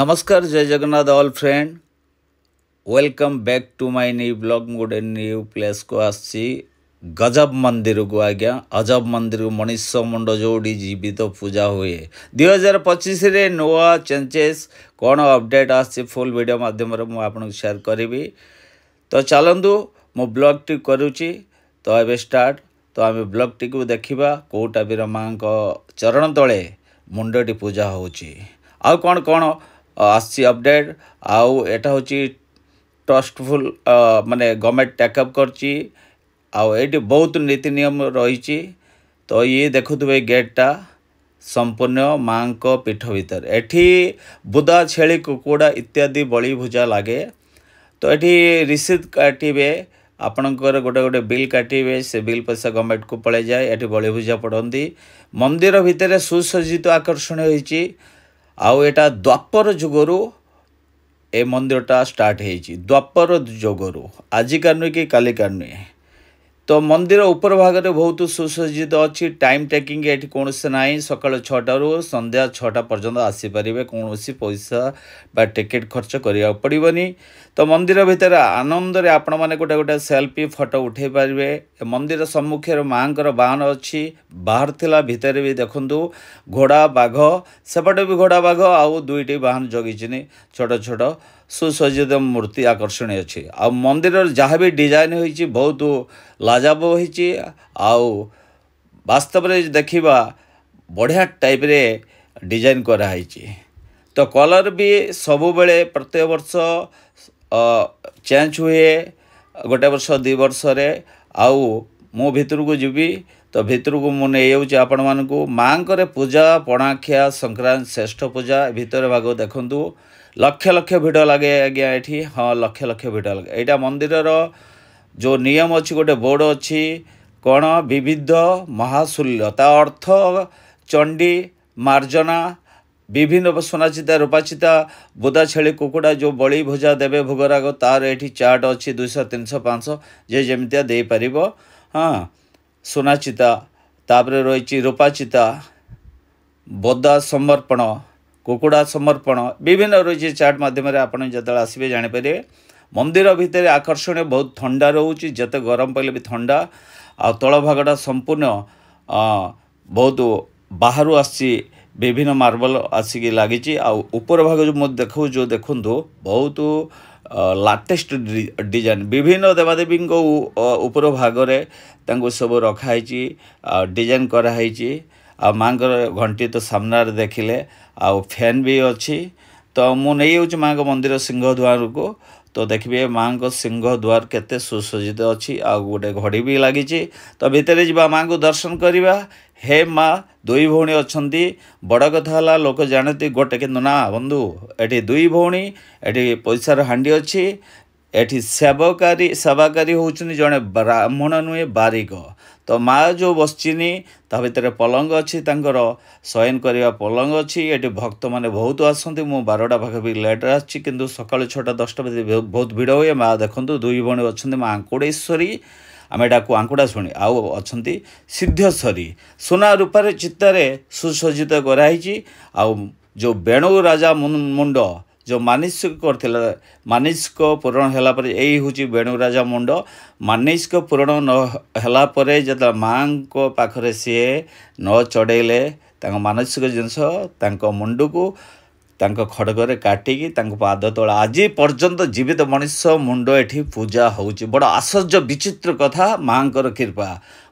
नमस्कार जय Jagannath all friend welcome back to my new blog गोटे न्यू प्लेस को आसी गजब मंदिर को आज्ञा अजब मंदिर को मनीष मुंड जोड़ी जीवित पूजा हुए 2025 रे नुआ चेंजेस कौन अपडेट आसी फुल वीडियो माध्यम मुझे शेयर करी। तो चलतु मो ब्लॉग टी करुच्ची तो ए स्टार्ट तो आम ब्लॉग टी को देखा कौटा बीर माँ चरण तले मुंडटी पूजा होची आउ कौन कौन आसी अपडेट आउ एटा होची ट्रस्टफुल माने गवर्नमेंट टेकअप करची आउ एटी बहुत नीति नियम रही। तो ये देखुवे गेटटा संपूर्ण माँ को पीठ भीतर एठी बुदा छेली कुकुड़ा इत्यादि बलि भुजा लगे। तो ये रिसीट काटे आपणकर गोटे गोटे बिल काटे से बिल पैसा गवर्नमेंट को पड़े जाए ये बलि भुजा पड़ती मंदिर भितर सुसज्जित आकर्षण होती आउ एटा द्वापर जुगरू ए मंदिरटा स्टार्ट होती द्वापर जुगरू आजिका नुहे कि कालिका नुहे। तो मंदिर ऊपर भाग में बहुत सुसज्जित अच्छी टाइम टेकिंग ये कौन से ना सकाल 6टारू संध्या 6टा पर्यंत आसीपारे कौन पैसा बा टिकेट खर्च करा पड़ोनी। तो मंदिर भितर आनंद रे आपण मैंने गोटे गोटे सेल्फी फोटो उठे पारे। मंदिर सम्मुखें माँ बाहन अच्छी बाहर थिला भितर भी देखु घोड़ा बाघ सेपटे भी घोड़ा बाघ आउ दुईटी बाहन जगिनी छोट छोट सुसज्जित मूर्ति आकर्षणीय अच्छी आ मंदिर जहाँ भी डिजाइन होती बहुत लाजवाब होती आउ वास्तव में देखा बढ़िया टाइप रे डिजाइन कराई। तो कलर भी सबु बेले प्रत्येक वर्ष चेंज हुए गोटे वर्ष 2 वर्ष रे आउ मो भितर को जीवी तो भितर को मुझे आपण मानक माँ पूजा पणाखिया संक्रांति श्रेष्ठ पूजा भितर भाग देखु लक्ष लक्ष भिड़ लगे आज्ञा ये हाँ लक्ष लक्ष भिड़ लगे यहाँ मंदिर जो नियम अच्छी गोटे बोर्ड अच्छी कौन विविध महाशूल्य ता अर्थ चंडी मार्जना विभिन्न सोनाचिता रूपाचिता बुदा छेली कुकुड़ा जो बलि भुजा देवे भोगराग तार ये चार्ट अच्छी 200 300 500 जे जमतिया दे पार। हाँ सोनाचिता तापर रही रूपाचिता बोदा समर्पण कुकुड़ा समर्पण विभिन्न रही चार्ट माध्यम आपड़ जो आसवे जानीपर मंदिर भितर आकर्षण बहुत ठंडा रोचे जिते गरम पड़े भी ठंडा आ तल भागटा संपूर्ण बहुत बाहर आसी विभिन्न मार्बल आसिक लगी ऊपर भाग जो देखो जो देखु बहुत लाटेस्ट डिजाइन विभिन्न देवादेवी ऊपर भागरे सब रखाई डिजाइन कराई आ माँ घंटी तो सामने देखिले आ फैन भी अच्छी। तो मुझे माँ मंदिर सिंह द्वार को तो देखिए माँ को सिंह द्वार केते सुसज्जित अच्छी आ गोटे घड़ी भी लगी। तो भितर जा माँ को दर्शन करवा हे माँ दुई भौणी अच्छा बड़ कथा है लोक जानती गोटे कि ना बंधु ये दुई भौणी ये पैसार हांडी अच्छी एठी सेवाकारी होचुनी जड़े ब्राह्मण नुहे बारिक। तो माँ जो बसचिनी ता भितर पलंग अच्छी शयन करने पलंग अच्छी ये भक्त मैंने बहुत आसती मु 12टा पाख भी लेट आसी किंतु सकाल 6टा 10टा बजे बहुत भिड़ हुए। माँ देखु दुई भौणी अच्छा माँ आंकुड़ेश्वरी आम एटा को आंकुड़ा शुणी आउ अच्छा सिद्धेश्वरी सोना रूपार चित्तारे सुसज्जित कराई आउ जो बेणु राजा मुंड जो मानसिक करथिला मानसिक पूरण होला पर यही हूँ बेणु राजा मुंड मानसिक पूरण नहला परे जब माँ को पाखरे सी न चढ़ेले मानसिक जिनस मुंड को खड़गरे काटिकी पाद तला आज पर्यंत जीवित मनीष मुंड एठी पूजा होची बड़ आश्चर्य विचित्र कथा माँ कृपा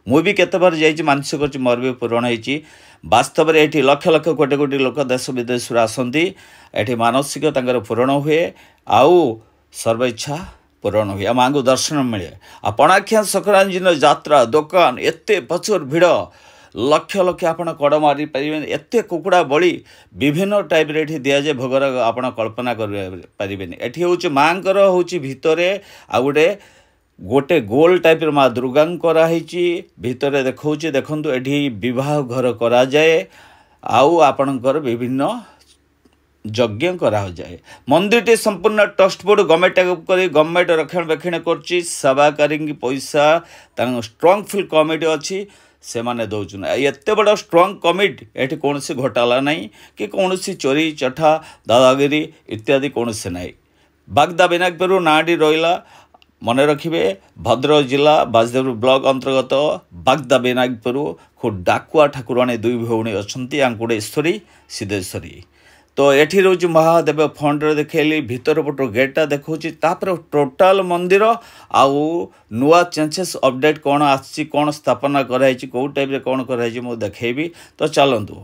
मु भी केते बार जाइए मानसिक कर मोर भी पूरण होती वास्तव में ये लक्ष लक्ष कोटी कोटी लोक देश विदेश आसती ये मानसिक पूरण हुए आउ सर्व इच्छा पूरण हुए माँ को दर्शन मिले आ पणाखिया संक्रांति दिन यात्रा दुकान एत प्रचुर भिड़ लक्ष लक्ष आप कड़ मारी पारे एत कुकुड़ा बलि विभिन्न टाइप रे दि जाए भोगर आप कल्पना करें। एटी हूँ माँ हूँ भितर आ गोटे गोल टाइप माँ दुर्गा कराई भितर देखा देखु ये विवाह घर करा जाए आउ आपणकर विभिन्न यज्ञ करा जाए। मंदिर टी संपूर्ण ट्रस्ट बोर्ड गवर्नमेंट कर गवर्नमेंट रक्षण बेक्षण कर सेवाकारी पैसा स्ट्रॉन्ग फील्ड कमिटी अच्छी से माने दौन एत बड़ा स्ट्रॉन्ग कमिटी ये कौन घोटाला नहीं कि कौन चोरी चठा दादागिरी इत्यादि कौन ना बागदा विनायकपुर नाटी रहा मन रखिए भद्रक जिला बासदेव ब्लॉक अंतर्गत बागदा विनायकपुर खूब डाकुआ ठाकुराणी दुई भौणी अच्छा आंकुड़ेश्वरी सिद्धेश्वरी तो ये रोज महादेव फंड देखली भीतर पट गेटा देखा तापर टोटाल मंदिर आउ नुआ चेंजेस अपडेट कौन आसी कौन स्थापना कराई कौ टाइप कौन कराई मुझे देखी तो चलतु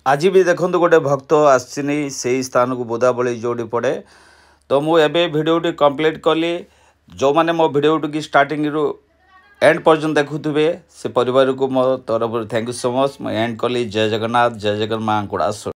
आज भी देखो गोटे भक्त आसनी से स्थान को बोदाबली जोड़ी पड़े तो मुझे भिडियोटी कंप्लीट कली जो मैंने मो भिडियोटी स्टार्टिंग रु एंड पर्यटन देखुवे से परिवार को मो तरफ थैंक यू सो मच। मैं एंड कली जय जगन्नाथ जय जगन्नाथ माँ को